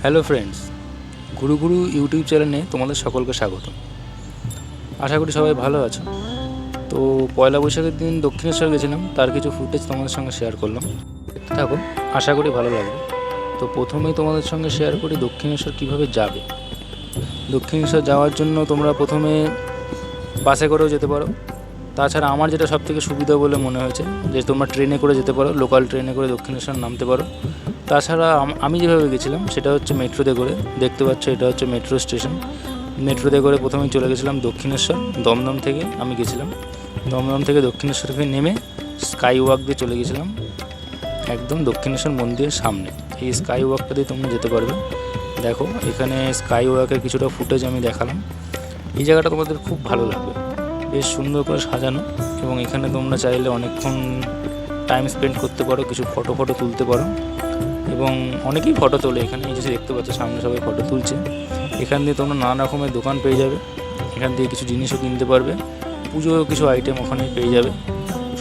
Hello friends, গুরু গুরু YouTube চ্যানেলে তোমাদের সকলকে স্বাগত। আশা করি সবাই ভালো আছো। তো পয়লা বৈশাখের দিন দক্ষিণেশ্বর গেছিলাম, তার কিছু ফুটেজ তোমাদের সঙ্গে শেয়ার করলাম। দেখতে থাকো, আশা করি ভালো লাগবে। তো প্রথমেই তোমাদের সঙ্গে শেয়ার করি দক্ষিণেশ্বর কীভাবে যাবে। দক্ষিণেশ্বর যাওয়ার জন্য তোমরা প্রথমে বাসে করেও যেতে পারো। তাছাড়া আমার যেটা সবথেকে সুবিধা বলে মনে হয়েছে যে তোমরা ট্রেনে করে যেতে পারো, লোকাল ট্রেনে করে দক্ষিণেশ্বর নামতে পারো। তাছাড়া আমি যেভাবে গেছিলাম সেটা হচ্ছে মেট্রোতে করে। দেখতে পাচ্ছ এটা হচ্ছে মেট্রো স্টেশন। মেট্রোতে করে প্রথমেই চলে গেছিলাম দক্ষিণেশ্বর। দমদম থেকে আমি গেছিলাম, দমদম থেকে দক্ষিণেশ্বরকে নেমে স্কাই ওয়াক দিয়ে চলে গেছিলাম একদম দক্ষিণেশ্বর মন্দিরের সামনে। এই স্কাই ওয়াকটা দিয়ে তোমরা যেতে পারবে। দেখো এখানে স্কাই ওয়াকের কিছুটা ফুটেজ আমি দেখালাম। এই জায়গাটা তোমাদের খুব ভালো লাগবে, বেশ সুন্দর করে সাজানো, এবং এখানে তোমরা চাইলে অনেকক্ষণ টাইম স্পেন্ড করতে পারো, কিছু ফটো তুলতে পারো। এবং অনেকেই ফটো তোলে এখানে, এই যে দেখতে পাচ্ছ সামনে সবাই ফটো তুলছে। এখান দিয়ে তোমরা নানা রকমের দোকান পেয়ে যাবে, এখান দিয়ে কিছু জিনিসও কিনতে পারবে, পুজোর কিছু আইটেম ওখানে পেয়ে যাবে,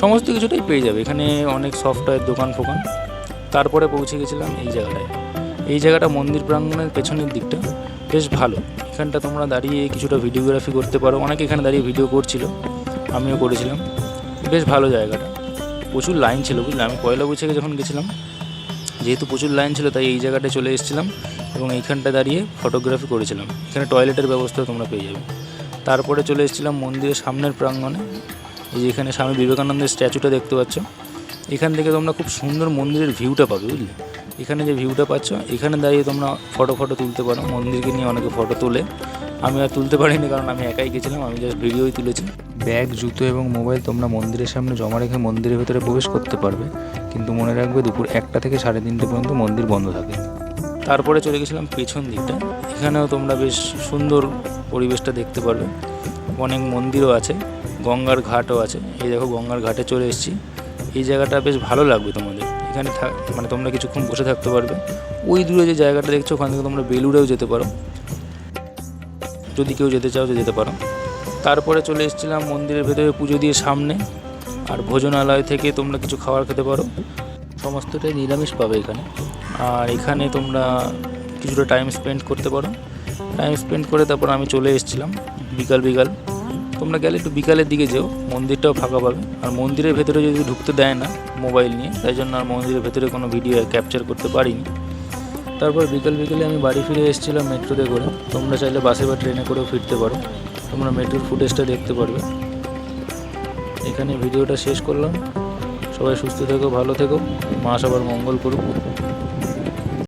সমস্ত কিছুটাই পেয়ে যাবে এখানে, অনেক সফটওয়্যার দোকান ফোকান। তারপরে পৌঁছে গেছিলাম এই জায়গাটায়। এই জায়গাটা মন্দির প্রাঙ্গণের পেছনের দিকটা বেশ ভালো। এখানটা তোমরা দাঁড়িয়ে কিছুটা ভিডিওগ্রাফি করতে পারো, অনেকে এখানে দাঁড়িয়ে ভিডিও করছিল, আমিও করেছিলাম। বেশ ভালো জায়গাটা, প্রচুর লাইন ছিল বুঝলে। আমি পয়লা বৈশাখে যখন গেছিলাম, যেহেতু প্রচুর লাইন ছিল, তাই এই জায়গাটায় চলে এসেছিলাম এবং এইখানটা দাঁড়িয়ে ফটোগ্রাফি করেছিলাম। এখানে টয়লেটের ব্যবস্থাও তোমরা পেয়ে যাবে। তারপরে চলে এসেছিলাম মন্দিরের সামনের প্রাঙ্গণে। এই যে এখানে স্বামী বিবেকানন্দের স্ট্যাচুটা দেখতে পাচ্ছ, এখান থেকে তোমরা খুব সুন্দর মন্দিরের ভিউটা পাবে বুঝলে। এখানে যে ভিউটা পাচ্ছ, এখানে দাঁড়িয়ে তোমরা ফটো তুলতে পারো। মন্দিরকে নিয়ে অনেকে ফটো তোলে, আমি আর তুলতে পারিনি কারণ আমি একাই গেছিলাম, আমি জাস্ট ভিডিওই তুলেছি। ব্যাগ, জুতো এবং মোবাইল তোমরা মন্দিরের সামনে জমা রেখে মন্দিরের ভেতরে প্রবেশ করতে পারবে, কিন্তু মনে রাখবে দুপুর 1টা থেকে 3:30 পর্যন্ত মন্দির বন্ধ থাকে। তারপরে চলে গেছিলাম পেছন দিকটা, এখানেও তোমরা বেশ সুন্দর পরিবেশটা দেখতে পারবে। অনেক মন্দিরও আছে, গঙ্গার ঘাটও আছে। এই দেখো গঙ্গার ঘাটে চলে এসেছি। এই জায়গাটা বেশ ভালো লাগবে তোমাদের, এখানে মানে তোমরা কিছুক্ষণ বসে থাকতে পারবে। ওই দূরে যে জায়গাটা দেখছো, ওখান থেকে তোমরা বেলুড়েও যেতে পারো, যদি কেউ যেতে চাও তো যেতে পারো। তারপরে চলে এসেছিলাম মন্দিরের ভেতরে পুজো দিয়ে সামনে, আর ভোজনালয় থেকে তোমরা কিছু খাবার খেতে পারো, সমস্তটাই নিরামিষ পাবে এখানে। আর এখানে তোমরা কিছুটা টাইম স্পেন্ড করতে পারো। টাইম স্পেন্ড করে তারপর আমি চলে এসেছিলাম বিকাল। তোমরা গেলে একটু বিকালের দিকে যেও, মন্দিরটাও ফাঁকা পাবে। আর মন্দিরের ভেতরে যদি ঢুকতে দেয় না মোবাইল নিয়ে, তাই জন্য আর মন্দিরের ভেতরে কোনো ভিডিও ক্যাপচার করতে পারিনি। তারপর বিকালে আমি বাড়ি ফিরে এসেছিলাম মেট্রোতে করে। তোমরা চাইলে বাসে বা ট্রেনে করেও ফিরতে পারো, তোমরা মেট্রোর ফুটেজটা দেখতে পারবে। এখানে ভিডিওটা শেষ করলাম। সবাই সুস্থ থেকো, ভালো থেকো, মা সবার মঙ্গল করুক।